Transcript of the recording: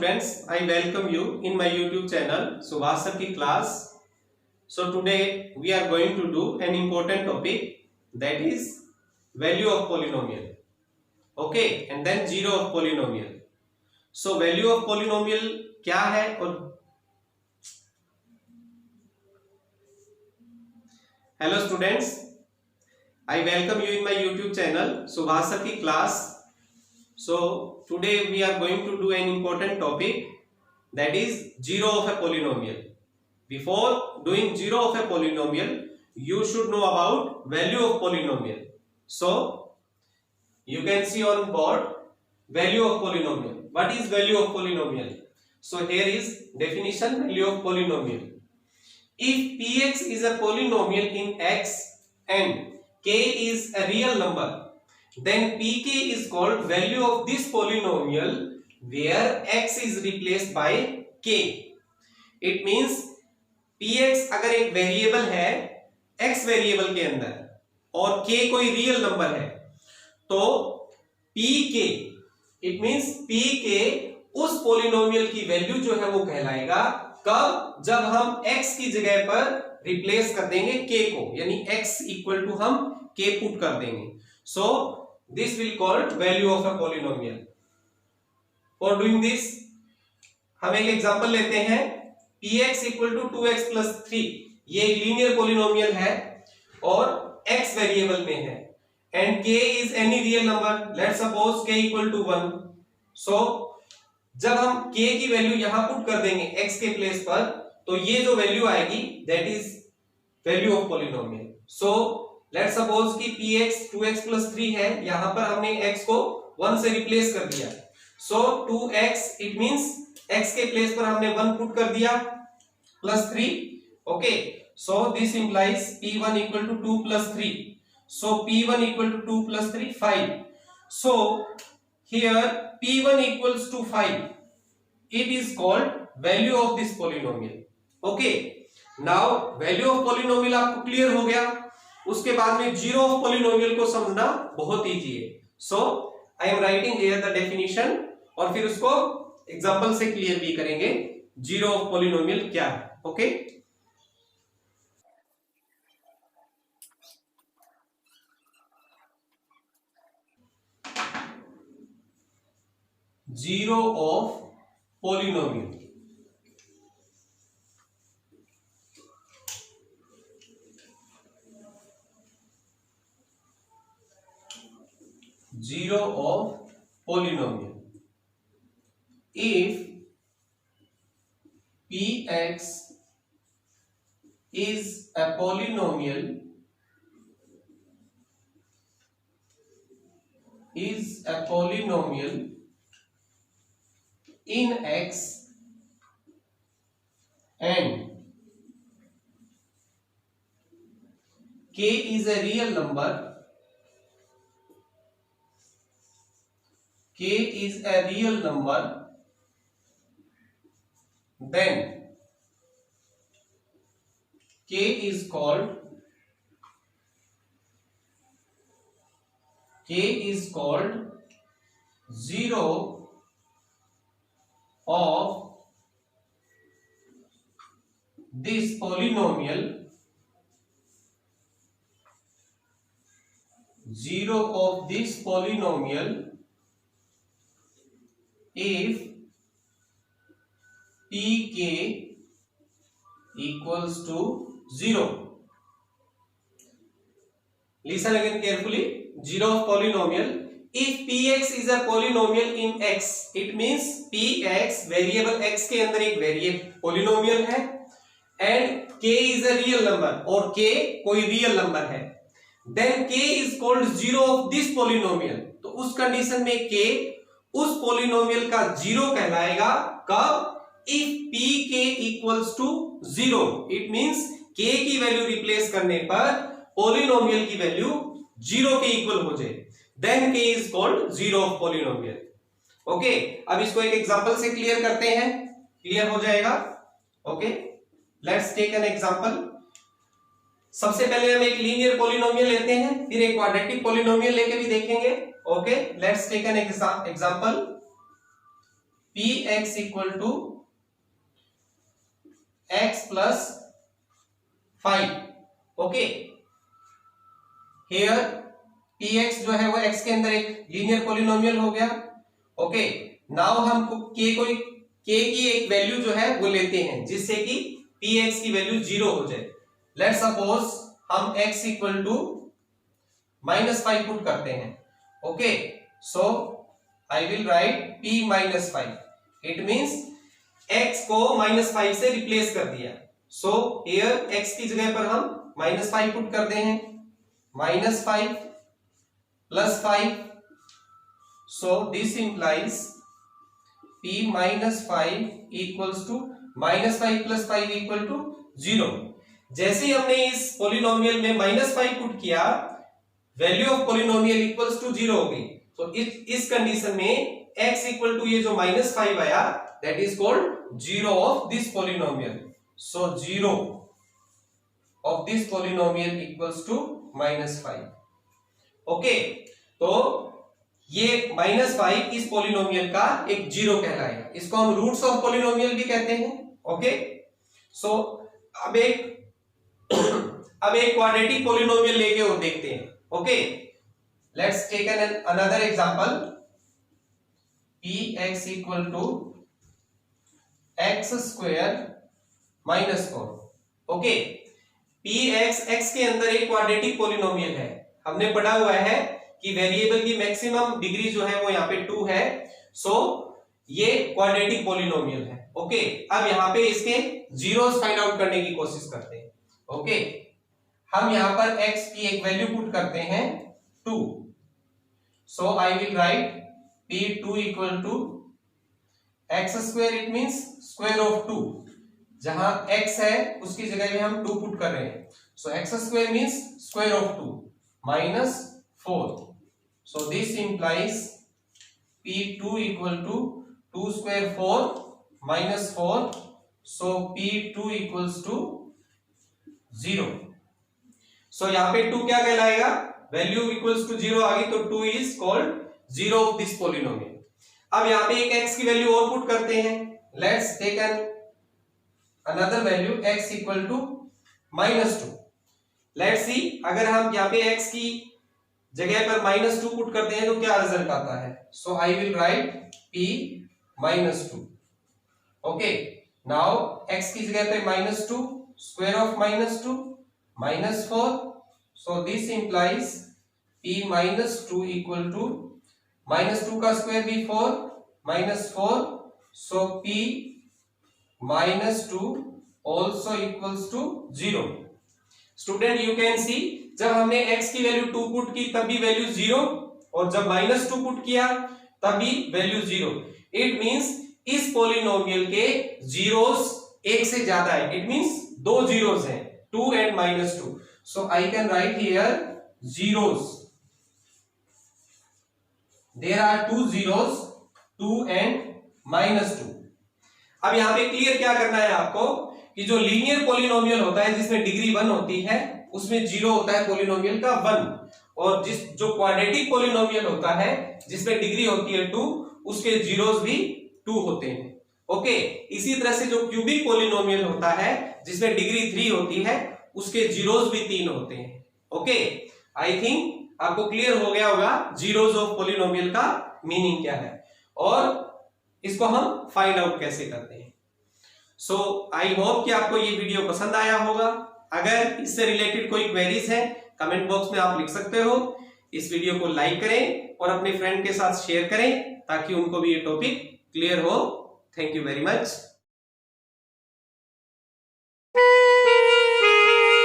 students, I welcome you in my YouTube channel Subhash Sir ki class. So today we are going to do an important topic, that is value of polynomial. Okay, and then zero of polynomial. So value of polynomial क्या है और hello students, I welcome you in my YouTube channel Subhash Sir ki class. So today we are going to do an important topic, that is zero of a polynomial. Before doing zero of a polynomial, you should know about value of polynomial. So you can see on board value of polynomial. What is value of polynomial? So here is definition, value of polynomial. If px is a polynomial in x and k is a real number, then pk is called value of this polynomial where x is replaced by k. It means px अगर एक variable है x variable के अंदर और k कोई real number है, तो pk it means pk उस पोलिनोमियल की वैल्यू जो है वो कहलाएगा कब, जब हम x की जगह पर रिप्लेस कर देंगे k को, यानी x इक्वल टू हम k पुट कर देंगे. So this will called value of a polynomial. For doing this हम एक एग्जांपल लेते हैं. px equal to 2x plus 3, ये एक लीनियर पोलिनोमियल है और x वेरिएबल में है and k is any real number. Let's suppose k equal to 1. So जब हम k की वैल्यू यहां पुट कर देंगे x के प्लेस पर, तो ये जो वैल्यू आएगी that is value of polynomial. So let's suppose कि px 2x प्लस 3 है, यहां पर हमने x को 1 से रिप्लेस कर दिया. So 2x it means x के प्लेस पर हमने 1 पुट कर दिया plus 3. Okay, so this implies p1 equal to 2 plus 3. So p1 equal to 2 plus 3 5. So here p1 equals to 5. It is called value of this polynomial. Okay, now value of polynomial आपको clear हो गया. उसके बाद में zero of polynomial को समझना बहुत easy है. So I am writing here the definition और फिर उसको एग्जांपल से क्लियर भी करेंगे जीरो ऑफ पोलिनोमियल क्या है. Okay, zero of polynomial. Zero of polynomial. If px is a polynomial in x and k is a real number, k is a real number, then k is called zero of this polynomial, zero of this polynomial if pk equals to 0. Listen again carefully. Zero of polynomial. If px is a polynomial in x, it means px variable x के अंदर एक variable polynomial है and k is a real number और k कोई real number है, then k is called zero of this polynomial. तो उस condition में k उस पोलिनोमियल का जीरो कहलाएगा कब, if pk equals to 0. It means k की वैल्यू रिप्लेस करने पर पोलिनोमियल की वैल्यू 0 के इक्वल हो जाए, then k is called zero of polynomial. Okay, अब इसको एक एग्जांपल से क्लियर करते हैं, क्लियर हो जाएगा. Okay, let's take an example. सबसे पहले हम एक लीनियर पोलिनोमियल लेते हैं, फिर एक क्वाड्रेटिक पोलिनोमियल लेके भी देखेंगे. Okay, let's take an example. P x equal to x plus 5. Okay, here p x जो है वो एक्स के अंदर एक लीनियर पॉलिनोमियल हो गया. ओके, नाउ हम के की एक वैल्यू जो है वो लेते हैं जिससे कि पी एक्स की वैल्यू 0 हो जाए. लेट सपोज हम x इक्वल टू -5 पुट करते हैं. Okay, so I will write p -5. It means x को -5 से रिप्लेस कर दिया. सो हियर x की जगह पर हम -5 पुट करते हैं. -5 plus 5. So this implies p -5 equals to -5 plus 5 equal to 0. जैसे ही हमने इस पॉलिनोमियल में -5 पुट किया, value of polynomial equals to 0 हो गई. तो इस कंडीशन में x इक्वल टू ये जो -5 आया, that is called 0 of this polynomial. So 0 of this polynomial equals to -5. Okay, तो ये -5 इस पॉलिनोमियल का एक 0 कहलाएगा. इसको हम रूट्स ऑफ पॉलिनोमियल भी कहते हैं. ओके, सो अब एक क्वाड्रेटिक पॉलिनोमियल लेके और देखते हैं. Okay, let's take an another example. px equal to x square -4. Okay, px x के अंदर एक क्वाड्रेटिक पॉलिनोमियल है. हमने पढ़ा हुआ है कि वेरिएबल की मैक्सिमम डिग्री जो है वो यहाँ पे 2 है. सो ये क्वाड्रेटिक पॉलिनोमियल है. ओके, अब यहाँ पे इसके जीरोस फाइंड आउट करने की कोशिश करते हैं. ओके, हम यहां पर x की एक वैल्यू पुट करते हैं 2. So I will write p2 equal to x square. It means square of 2. जहां x है उसकी जगह में हम 2 पुट कर रहे हैं. So x square means square of 2 minus 4. So this implies p2 equal to 2 square 4 minus 4. So p2 equals to 0. So यहां पे 2 क्या कहलाएगा? वैल्यू इक्वल्स टू 0 आ गई, तो 2 is called 0 of this polynomial. अब यहां पे एक x की वैल्यू और पुट करते हैं. Let's take an another value x equal to -2. Let's see, अगर हम यहां पे x की जगह पर -2 पुट करते हैं तो क्या रिजल्ट आता है. So I will write p -2. Okay, now x की जगह पे -2, square of -2 -4. so this implies p -2 equal to -2 का स्क्वायर भी 4 -4. so p -2 also equals to 0. Student, you can see, जब हमने x की वैल्यू 2 पुट की तब भी वैल्यू 0, और जब -2 पुट किया तब भी वैल्यू 0. इट मींस इस पॉलिनोमियल के जीरोस एक से ज्यादा है. इट मींस 2 जीरोस हैं, 2 and -2. so I can write here zeros. there are 2 zeros, 2 and -2. अब यहां पे क्लियर क्या करना है आपको कि जो लीनियर पॉलिनोमियल होता है जिसमें डिग्री 1 होती है उसमें 0 होता है पॉलिनोमियल का 1, और जो क्वाड्रेटिक पॉलिनोमियल होता है जिसमें डिग्री होती है 2, उसके जीरोस भी 2 होते हैं. ओके, इसी तरह से जो क्यूबिक पॉलिनोमियल होता है जिसमें डिग्री 3 होती है उसके जीरोस भी 3 होते हैं. ओके, आई थिंक आपको क्लियर हो गया होगा जीरोस ऑफ पॉलिनोमियल का मीनिंग क्या है और इसको हम फाइंड आउट कैसे करते हैं. सो आई होप कि आपको ये वीडियो पसंद आया होगा. अगर इससे रिलेटेड कोई क्वेरीज है कमेंट बॉक्स में आप लिख सकते हो. इस वीडियो को लाइक करें और अपने फ्रेंड के साथ शेयर करें ताकि उनको भी ये टॉपिक क्लियर हो. Thank you very much.